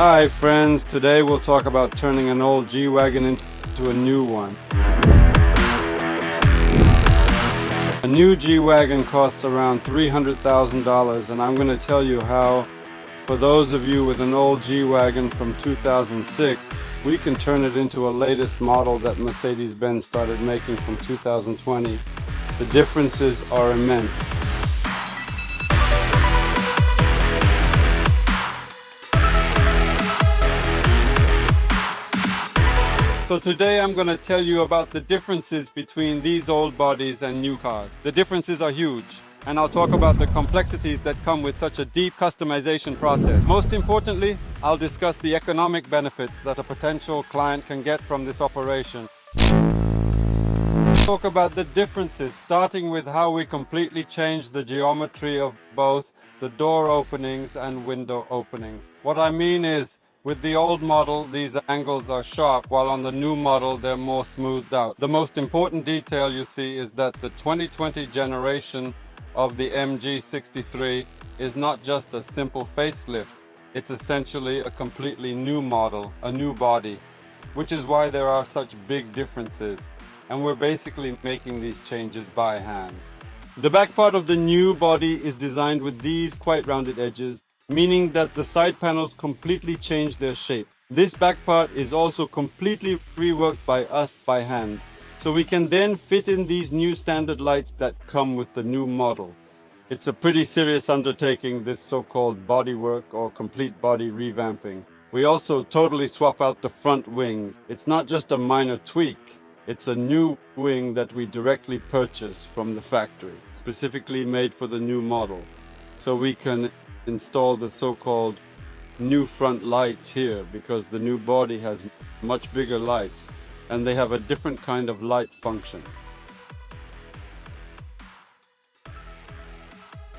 Hi friends, today we'll talk about turning an old G-Wagen into a new one. A new G-Wagen costs around $300,000 and I'm going to tell you how, for those of you with an old G-Wagen from 2006, we can turn it into a latest model that Mercedes-Benz started making from 2020. The differences are immense. So today I'm going to tell you about the differences between these old bodies and new cars. The differences are huge, and I'll talk about the complexities that come with such a deep customization process. Most importantly, I'll discuss the economic benefits that a potential client can get from this operation. Talk about the differences, starting with how we completely changed the geometry of both the door openings and window openings. What I mean is, with the old model, these angles are sharp, while on the new model, they're more smoothed out. The most important detail you see is that the 2020 generation of the AMG G63 is not just a simple facelift. It's essentially a completely new model, a new body, which is why there are such big differences. And we're basically making these changes by hand. The back part of the new body is designed with these quite rounded edges, meaning that the side panels completely change their shape. This back part is also completely reworked by us by hand, so we can then fit in these new standard lights that come with the new model. It's a pretty serious undertaking, this so-called bodywork or complete body revamping. We also totally swap out the front wings. It's not just a minor tweak, it's a new wing that we directly purchase from the factory, specifically made for the new model, so we can install the so-called new front lights here, because the new body has much bigger lights and they have a different kind of light function.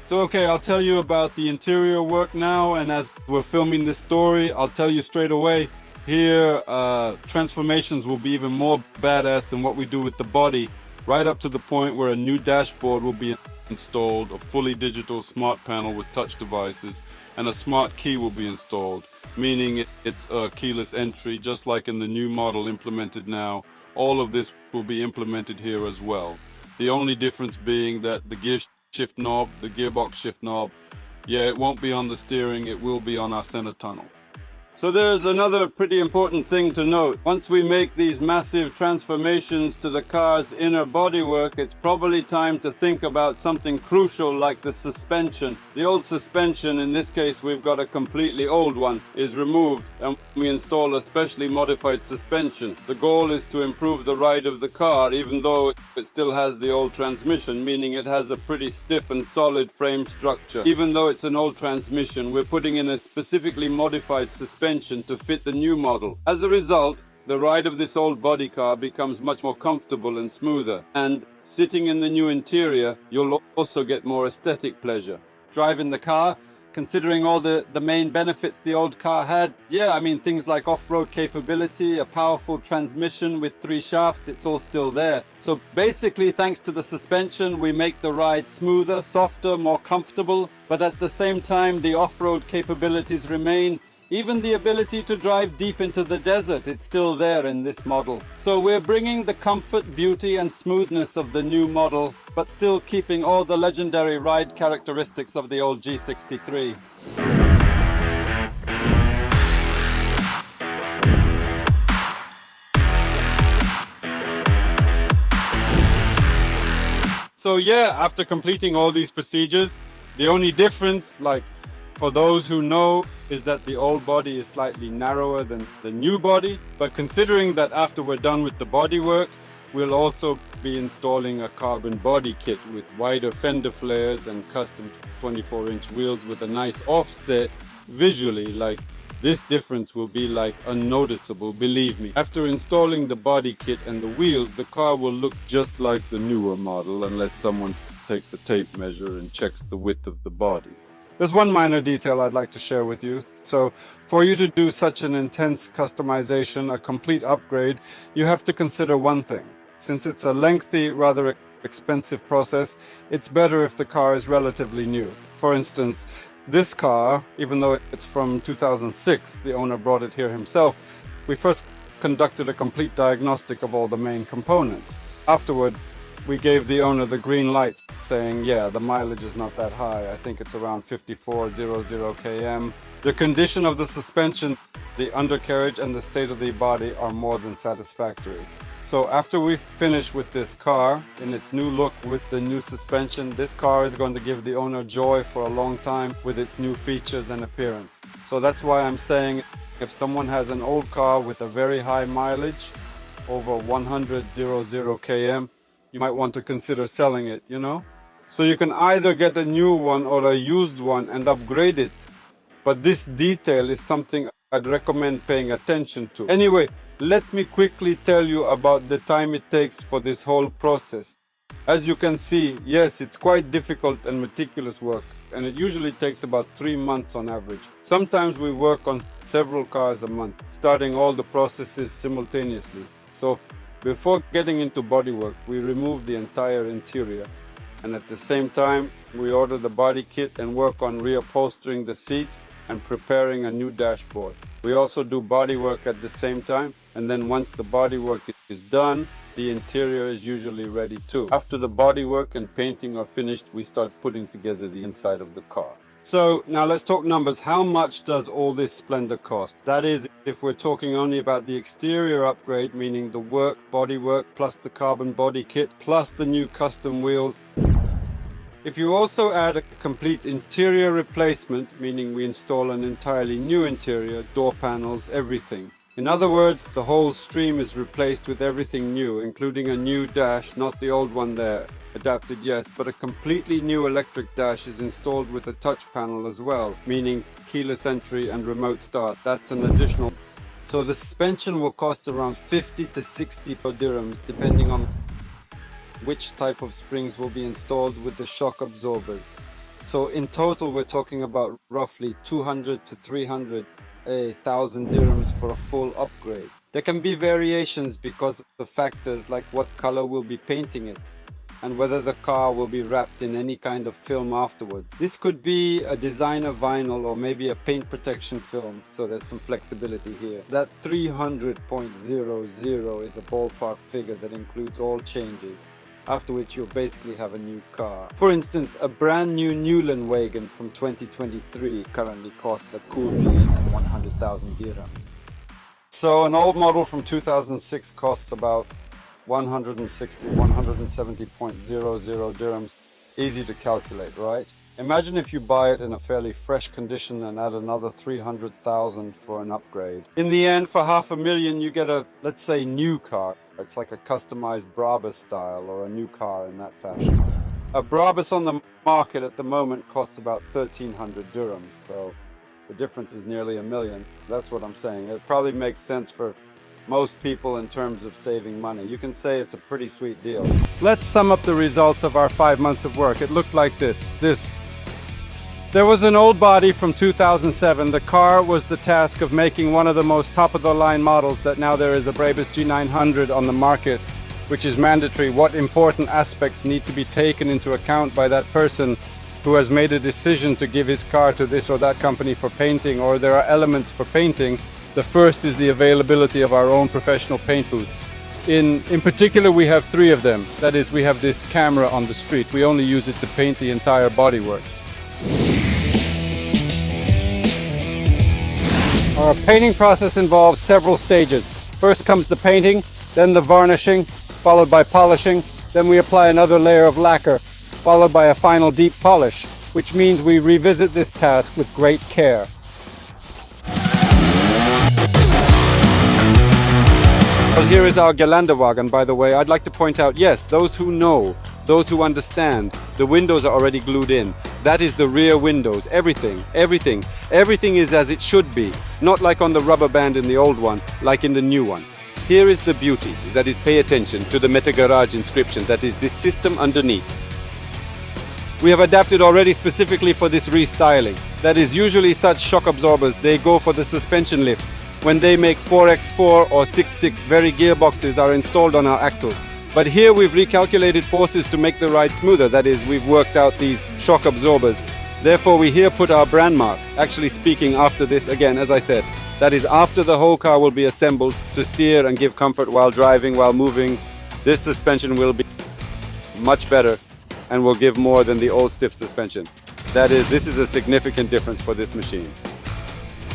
So okay, I'll tell you about the interior work now, and as we're filming this story, I'll tell you straight away, here transformations will be even more badass than what we do with the body, right up to the point where a new dashboard will be installed, a fully digital smart panel with touch devices, and a smart key will be installed, meaning it's a keyless entry, just like in the new model implemented now. All of this will be implemented here as well. The only difference being that the gear shift knob, the gearbox shift knob, yeah, it won't be on the steering, it will be on our center tunnel. So there's another pretty important thing to note. Once we make these massive transformations to the car's inner bodywork, it's probably time to think about something crucial like the suspension. The old suspension, in this case we've got a completely old one, is removed and we install a specially modified suspension. The goal is to improve the ride of the car, even though it still has the old transmission, meaning it has a pretty stiff and solid frame structure. Even though it's an old transmission, we're putting in a specifically modified suspension to fit the new model. As a result, the ride of this old body car becomes much more comfortable and smoother, and sitting in the new interior, you'll also get more aesthetic pleasure. Driving the car, considering all the main benefits the old car had, yeah, I mean things like off-road capability, a powerful transmission with 3 shafts, it's all still there. So basically, thanks to the suspension, we make the ride smoother, softer, more comfortable, but at the same time the off-road capabilities remain. Even the ability to drive deep into the desert, it's still there in this model. So we're bringing the comfort, beauty and smoothness of the new model, but still keeping all the legendary ride characteristics of the old G63. So yeah, after completing all these procedures, the only difference, like for those who know, is that the old body is slightly narrower than the new body. But considering that after we're done with the bodywork, we'll also be installing a carbon body kit with wider fender flares and custom 24-inch wheels with a nice offset visually. Like, this difference will be like unnoticeable, believe me. After installing the body kit and the wheels, the car will look just like the newer model, unless someone takes a tape measure and checks the width of the body. There's one minor detail I'd like to share with you. So for you to do such an intense customization, a complete upgrade, you have to consider one thing. Since it's a lengthy, rather expensive process, it's better if the car is relatively new. For instance, This car, even though it's from 2006, the owner brought it here himself, we first conducted a complete diagnostic of all the main components. Afterward, we gave the owner the green light, saying, yeah, the mileage is not that high. I think it's around 5400 km. The condition of the suspension, the undercarriage, and the state of the body are more than satisfactory. So after we finish with this car in its new look with the new suspension, this car is going to give the owner joy for a long time with its new features and appearance. So that's why I'm saying if someone has an old car with a very high mileage, over 100 km, you might want to consider selling it, you know? So you can either get a new one or a used one and upgrade it. But this detail is something I'd recommend paying attention to. Anyway, let me quickly tell you about the time it takes for this whole process. As you can see, yes, it's quite difficult and meticulous work, and it usually takes about 3 months on average. Sometimes we work on several cars a month, starting all the processes simultaneously. So before getting into bodywork, we remove the entire interior, and at the same time we order the body kit and work on reupholstering the seats and preparing a new dashboard. We also do bodywork at the same time, and then once the bodywork is done, the interior is usually ready too. After the bodywork and painting are finished, we start putting together the inside of the car. So now let's talk numbers. How much does all this splendor cost? That is, if we're talking only about the exterior upgrade, meaning the work, bodywork, plus the carbon body kit, plus the new custom wheels. If you also add a complete interior replacement, meaning we install an entirely new interior, door panels, everything. In other words, the whole stream is replaced with everything new, including a new dash, not the old one there. Adapted, yes, but a completely new electric dash is installed with a touch panel as well, meaning keyless entry and remote start. That's an additional. So the suspension will cost around 50 to 60 dirhams, depending on which type of springs will be installed with the shock absorbers. So in total, we're talking about roughly 200 to 300,000 dirhams for a full upgrade. There can be variations because of the factors like what color we'll be painting it and whether the car will be wrapped in any kind of film afterwards. This could be a designer vinyl or maybe a paint protection film, so there's some flexibility here. That 300.00 is a ballpark figure that includes all changes, after which you'll basically have a new car. For instance, a brand new Gelandewagen from 2023 currently costs a cool 100,000 dirhams. So an old model from 2006 costs about 170.00 dirhams. Easy to calculate, right? Imagine if you buy it in a fairly fresh condition and add another 300,000 for an upgrade. In the end, for $500,000, you get a, let's say, new car. It's like a customized Brabus style or a new car in that fashion. A Brabus on the market at the moment costs about 1,300 dirhams, so the difference is nearly $1 million. That's what I'm saying. It probably makes sense for most people in terms of saving money. You can say it's a pretty sweet deal. Let's sum up the results of our 5 months of work. It looked like this. There was an old body from 2007. The car was the task of making one of the most top-of-the-line models that now there is a Brabus G900 on the market, which is mandatory. What important aspects need to be taken into account by that person who has made a decision to give his car to this or that company for painting, or there are elements for painting. The first is the availability of our own professional paint booths. In particular, we have 3 of them. That is, we have this camera on the street. We only use it to paint the entire bodywork. Our painting process involves several stages. First comes the painting, then the varnishing, followed by polishing. Then we apply another layer of lacquer, followed by a final deep polish, which means we revisit this task with great care. Well, here is our Gelandewagen, by the way. I'd like to point out, yes, those who know, those who understand, the windows are already glued in. That is the rear windows. Everything is as it should be. Not like on the rubber band in the old one, like in the new one. Here is the beauty, that is, pay attention to the MetaGarage inscription, that is this system underneath. We have adapted already specifically for this restyling. That is, usually such shock absorbers, they go for the suspension lift. When they make 4x4 or 6.6 very gearboxes are installed on our axles. But here we've recalculated forces to make the ride smoother. That is, we've worked out these shock absorbers. Therefore, we here put our brand mark. Actually speaking, after this, again, as I said, that is after the whole car will be assembled to steer and give comfort while driving, while moving. This suspension will be much better and will give more than the old stiff suspension. This is a significant difference for this machine.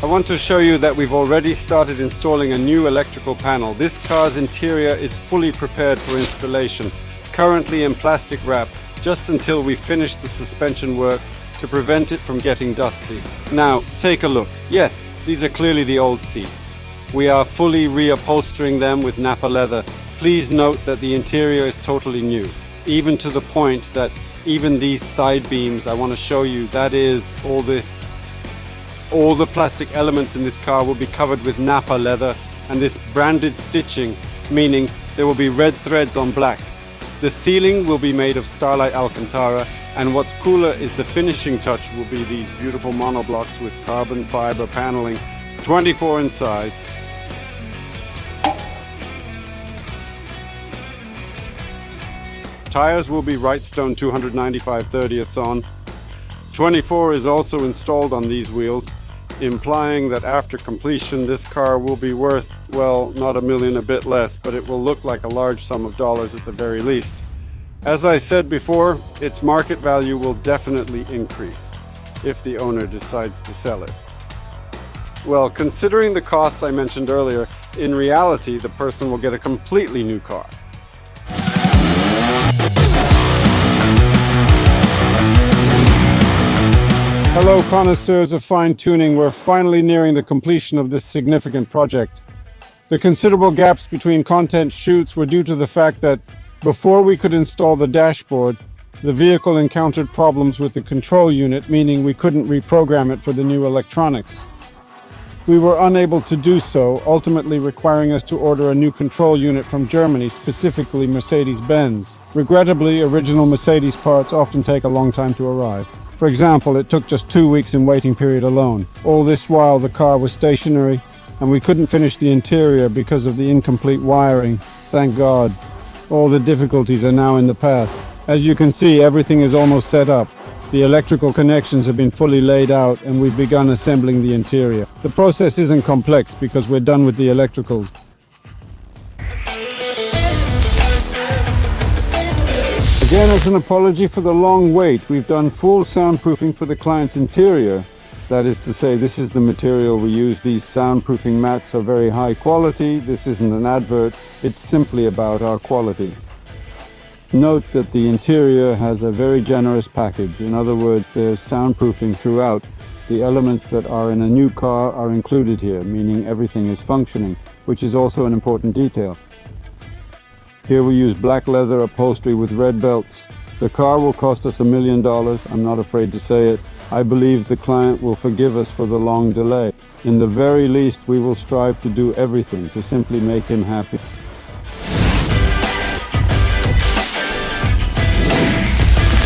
I want to show you that we've already started installing a new electrical panel. This car's interior is fully prepared for installation, currently in plastic wrap, just until we finish the suspension work to prevent it from getting dusty. Now, take a look. Yes, these are clearly the old seats. We are fully reupholstering them with Nappa leather. Please note that the interior is totally new, even to the point that even these side beams, I want to show you, that is all the plastic elements in this car will be covered with Nappa leather, and this branded stitching, meaning there will be red threads on black. The ceiling will be made of Starlight Alcantara, and what's cooler is the finishing touch will be these beautiful monoblocks with carbon fiber paneling, 24 in size. Tires will be Wrightstone 295/30ths on. 24 is also installed on these wheels, implying that after completion this car will be worth, well, not $1 million, a bit less, but it will look like a large sum of dollars at the very least. As I said before, its market value will definitely increase if the owner decides to sell it. Well, considering the costs I mentioned earlier, in reality the person will get a completely new car. Hello connoisseurs of fine tuning, we're finally nearing the completion of this significant project. The considerable gaps between content shoots were due to the fact that before we could install the dashboard, the vehicle encountered problems with the control unit, meaning we couldn't reprogram it for the new electronics. We were unable to do so, ultimately requiring us to order a new control unit from Germany, specifically Mercedes-Benz. Regrettably, original Mercedes parts often take a long time to arrive. For example, it took just 2 weeks in waiting period alone. All this while the car was stationary and we couldn't finish the interior because of the incomplete wiring. Thank God. All the difficulties are now in the past. As you can see, everything is almost set up. The electrical connections have been fully laid out and we've begun assembling the interior. The process isn't complex because we're done with the electricals. Again, as an apology for the long wait, we've done full soundproofing for the client's interior. That is to say, this is the material we use. These soundproofing mats are very high quality. This isn't an advert, it's simply about our quality. Note that the interior has a very generous package. In other words, there's soundproofing throughout. The elements that are in a new car are included here, meaning everything is functioning, which is also an important detail. Here we use black leather upholstery with red belts. The car will cost us $1 million, I'm not afraid to say it. I believe the client will forgive us for the long delay. In the very least, we will strive to do everything to simply make him happy.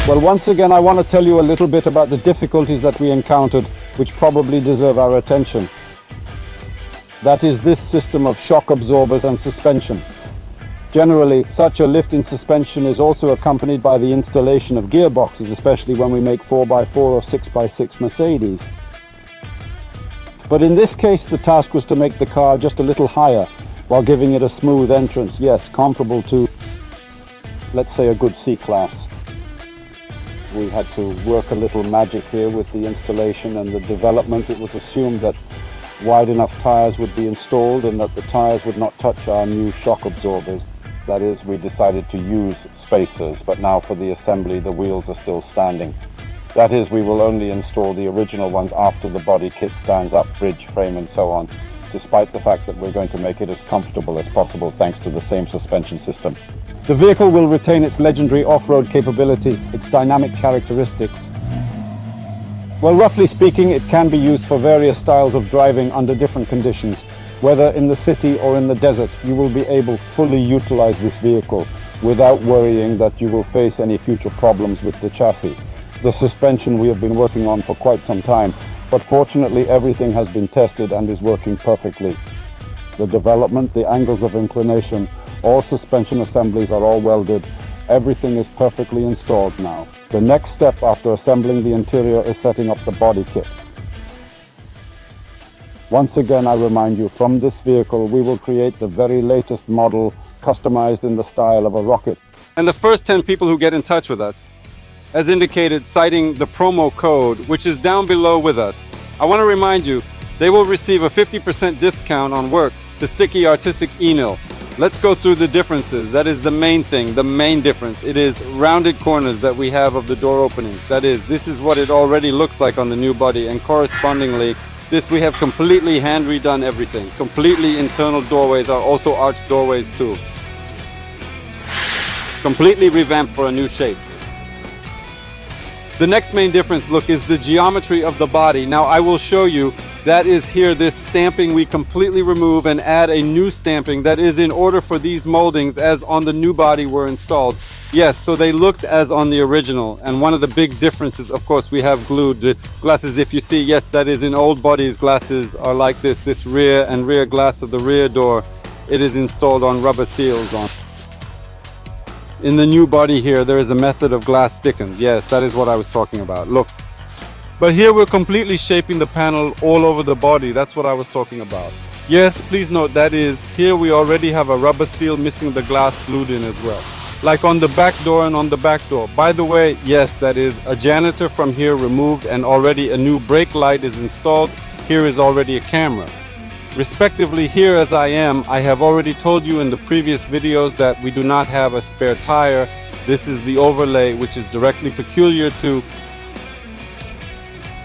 Well, once again, I want to tell you a little bit about the difficulties that we encountered, which probably deserve our attention. That is this system of shock absorbers and suspension. Generally, such a lift in suspension is also accompanied by the installation of gearboxes, especially when we make 4x4 or 6x6 Mercedes. But in this case, the task was to make the car just a little higher, while giving it a smooth entrance, yes, comparable to, let's say, a good C-Class. We had to work a little magic here with the installation and the development. It was assumed that wide enough tires would be installed and that the tires would not touch our new shock absorbers. That is, we decided to use spacers, but now for the assembly the wheels are still standing. That is, we will only install the original ones after the body kit stands up, bridge, frame and so on, despite the fact that we're going to make it as comfortable as possible thanks to the same suspension system. The vehicle will retain its legendary off-road capability, its dynamic characteristics. Well, roughly speaking, it can be used for various styles of driving under different conditions. Whether in the city or in the desert, you will be able to fully utilize this vehicle without worrying that you will face any future problems with the chassis. The suspension we have been working on for quite some time, but fortunately everything has been tested and is working perfectly. The development, the angles of inclination, all suspension assemblies are all welded, Everything is perfectly installed now. The next step after assembling the interior is setting up the body kit. Once again, I remind you, from this vehicle we will create the very latest model customized in the style of a rocket. And the first 10 people who get in touch with us, as indicated citing the promo code, which is down below with us, I want to remind you, they will receive a 50% discount on work to Sticky Artistic Enil. Let's go through the differences. That is the main thing, the main difference. It is rounded corners that we have of the door openings. That is, this is what it already looks like on the new body, and correspondingly, this we have completely hand redone everything. Completely internal doorways are also arched doorways too. Completely revamped for a new shape. The next main difference, look, is the geometry of the body. Now I will show you. That is here, this stamping we completely remove and add a new stamping that is in order for these moldings as on the new body were installed. Yes, so they looked as on the original, and one of the big differences, of course, we have glued the glasses. If you see, yes, that is in old bodies, glasses are like this rear and rear glass of the rear door, it is installed on rubber seals on. In the new body here, there is a method of glass stick-ins. Yes, that is what I was talking about. Look. But here we're completely shaping the panel all over the body. That's what I was talking about. Yes, please note that is, here we already have a rubber seal missing the glass glued in as well. Like on the back door and on the back door. By the way, yes, that is a janitor from here removed and already a new brake light is installed. Here is already a camera. Respectively, here as I am, I have already told you in the previous videos that we do not have a spare tire. This is the overlay which is directly peculiar to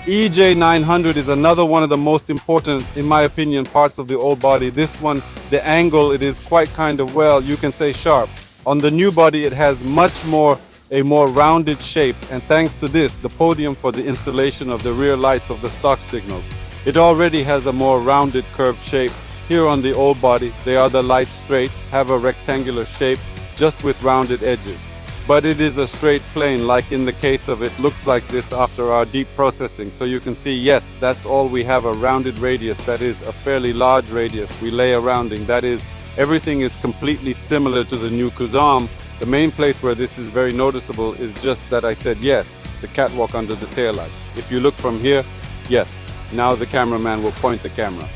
EJ900 is another one of the most important, in my opinion, parts of the old body. This one, the angle, it is quite kind of, well, you can say sharp. On the new body, it has a more rounded shape, and thanks to this, the podium for the installation of the rear lights of the stock signals, it already has a more rounded curved shape. Here on the old body, they are the lights straight, have a rectangular shape, just with rounded edges. But it is a straight plane, like in the case of it, looks like this after our deep processing. So you can see, yes, that's all we have, a rounded radius. That is a fairly large radius. We lay a rounding. That is, everything is completely similar to the new Kuzam. The main place where this is very noticeable is just that I said, yes, the catwalk under the taillight. If you look from here, yes, now the cameraman will point the camera.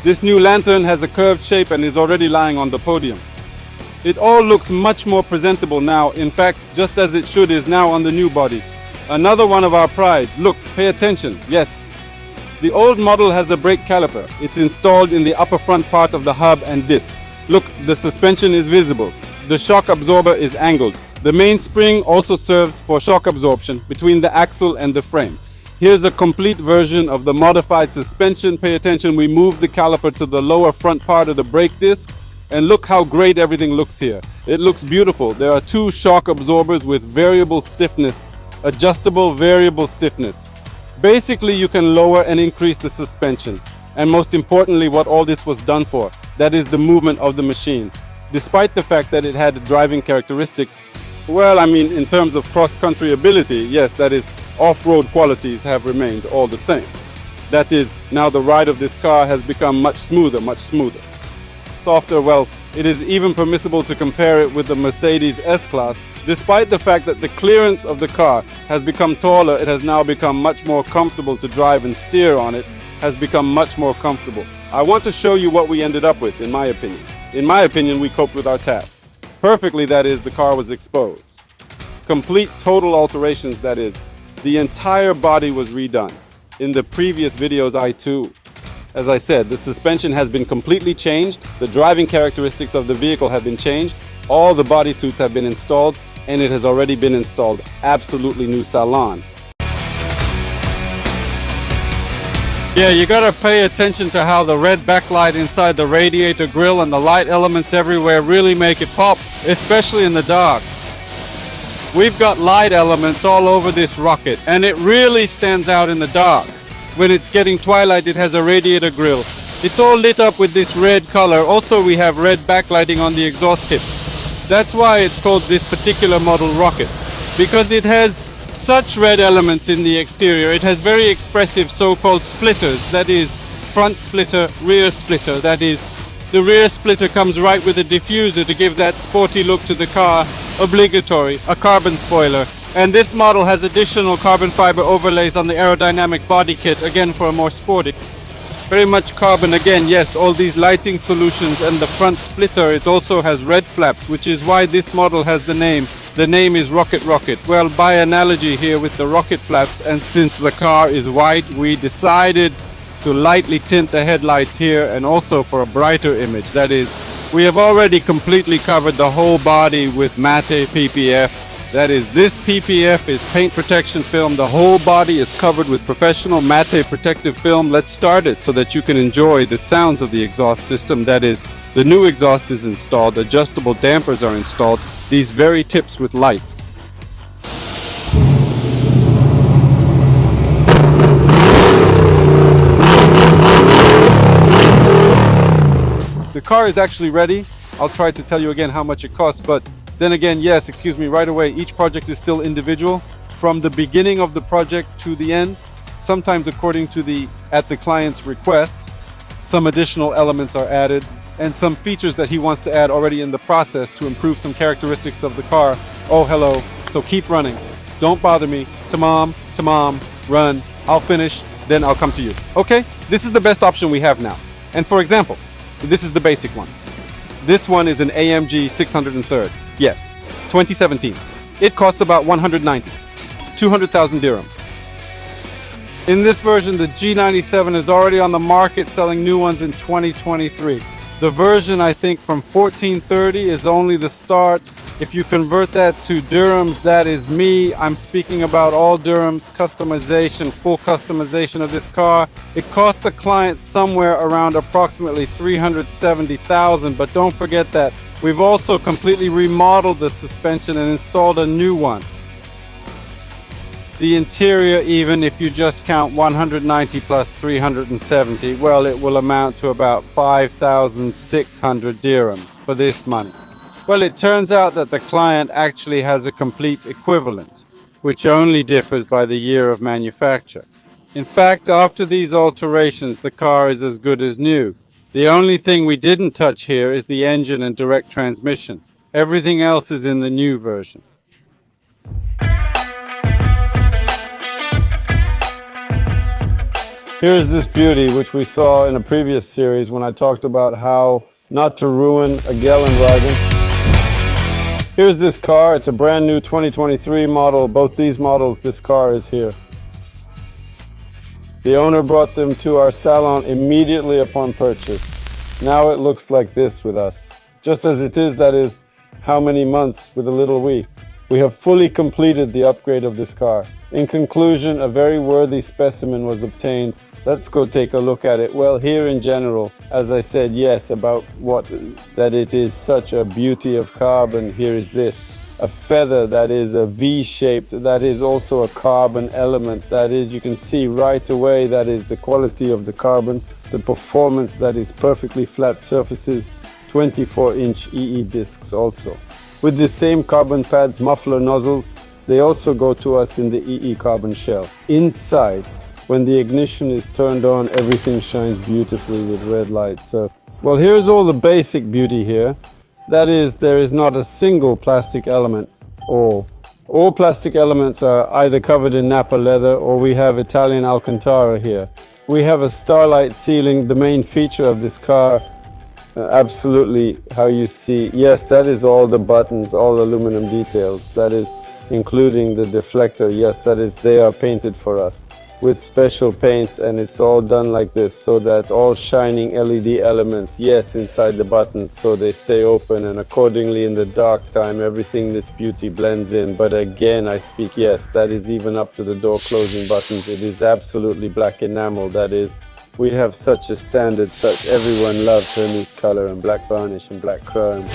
This new lantern has a curved shape and is already lying on the podium. It all looks much more presentable now. In fact, just as it should is now on the new body. Another one of our prides. Look, pay attention. Yes. The old model has a brake caliper. It's installed in the upper front part of the hub and disc. Look, the suspension is visible. The shock absorber is angled. The mainspring also serves for shock absorption between the axle and the frame. Here's a complete version of the modified suspension. Pay attention, we move the caliper to the lower front part of the brake disc. And look how great everything looks here. It looks beautiful. There are two shock absorbers with variable stiffness, adjustable variable stiffness. Basically, you can lower and increase the suspension. And most importantly, what all this was done for, that is the movement of the machine. Despite the fact that it had driving characteristics, well, I mean, in terms of cross-country ability, yes, that is, off-road qualities have remained all the same. That is, now the ride of this car has become much smoother, much smoother. Softer, well, it is even permissible to compare it with the Mercedes S-Class. Despite the fact that the clearance of the car has become taller, it has now become much more comfortable to drive and steer on it, has become much more comfortable. I want to show you what we ended up with, in my opinion. In my opinion, we coped with our task. Perfectly, that is, the car was exposed. Complete total alterations, that is, the entire body was redone. In the previous videos, as I said, the suspension has been completely changed, the driving characteristics of the vehicle have been changed, all the bodysuits have been installed, and it has already been installed. Absolutely new salon. Yeah, you gotta pay attention to how the red backlight inside the radiator grille and the light elements everywhere really make it pop, especially in the dark. We've got light elements all over this rocket, and it really stands out in the dark. When it's getting twilight, it has a radiator grille. It's all lit up with this red color. Also, we have red backlighting on the exhaust tip. That's why it's called this particular model rocket, because it has such red elements in the exterior. It has very expressive so-called splitters. That is, front splitter, rear splitter. That is, the rear splitter comes right with a diffuser to give that sporty look to the car, obligatory, a carbon spoiler. And this model has additional carbon fiber overlays on the aerodynamic body kit, again for a more sporty. Very much carbon again, yes, all these lighting solutions and the front splitter, it also has red flaps, which is why this model has the name. The name is Rocket Rocket. Well, by analogy here with the rocket flaps, and since the car is white, we decided to lightly tint the headlights here and also for a brighter image. That is, we have already completely covered the whole body with matte PPF. That is, this PPF is paint protection film. The whole body is covered with professional matte protective film. Let's start it so that you can enjoy the sounds of the exhaust system. That is, the new exhaust is installed, adjustable dampers are installed, these very tips with lights. The car is actually ready. I'll try to tell you again how much it costs, but then again, yes, excuse me, right away, each project is still individual from the beginning of the project to the end, sometimes according to at the client's request. Some additional elements are added and some features that he wants to add already in the process to improve some characteristics of the car. Oh, hello. So keep running. Don't bother me. Tamam, run. I'll finish, then I'll come to you. Okay? This is the best option we have now. And for example, this is the basic one. This one is an AMG 603. Yes, 2017. It costs about 190, 200,000 dirhams. In this version, the G97 is already on the market, selling new ones in 2023. The version, I think, from 1430 is only the start. If you convert that to dirhams, that is me. I'm speaking about all dirhams, customization, full customization of this car. It cost the client somewhere around approximately 370,000, but don't forget that we've also completely remodeled the suspension and installed a new one. The interior, even if you just count 190 plus 370, well, it will amount to about 5,600 dirhams for this money. Well, it turns out that the client actually has a complete equivalent, which only differs by the year of manufacture. In fact, after these alterations, the car is as good as new. The only thing we didn't touch here is the engine and direct transmission. Everything else is in the new version. Here's this beauty, which we saw in a previous series when I talked about how not to ruin a Gelandewagen. Here's this car. It's a brand new 2023 model. Both these models, this car is here. The owner brought them to our salon immediately upon purchase. Now it looks like this with us. Just as it is, that is, how many months with a little we. We have fully completed the upgrade of this car. In conclusion, a very worthy specimen was obtained. Let's go take a look at it. Well, here in general, as I said, yes, about that it is such a beauty of carbon. Here is this. A feather that is a V-shaped, that is also a carbon element. That is, you can see right away, that is the quality of the carbon, the performance, that is perfectly flat surfaces, 24-inch EE discs also. With the same carbon pads, muffler nozzles, they also go to us in the EE carbon shell. Inside, when the ignition is turned on, everything shines beautifully with red lights. So, well, here's all the basic beauty here. That is, there is not a single plastic element. All plastic elements are either covered in Napa leather or we have Italian Alcantara here. We have a starlight ceiling, the main feature of this car. Absolutely, how you see. Yes, that is all the buttons, all the aluminum details. That is including the deflector. Yes, that is, they are painted for us with special paint, and it's all done like this so that all shining LED elements, yes, inside the buttons, so they stay open, and accordingly in the dark time everything, this beauty blends in. But again, I speak, yes, that is even up to the door closing buttons. It is absolutely black enamel. That is, we have such a standard, such everyone loves Hermes color and black varnish and black chrome.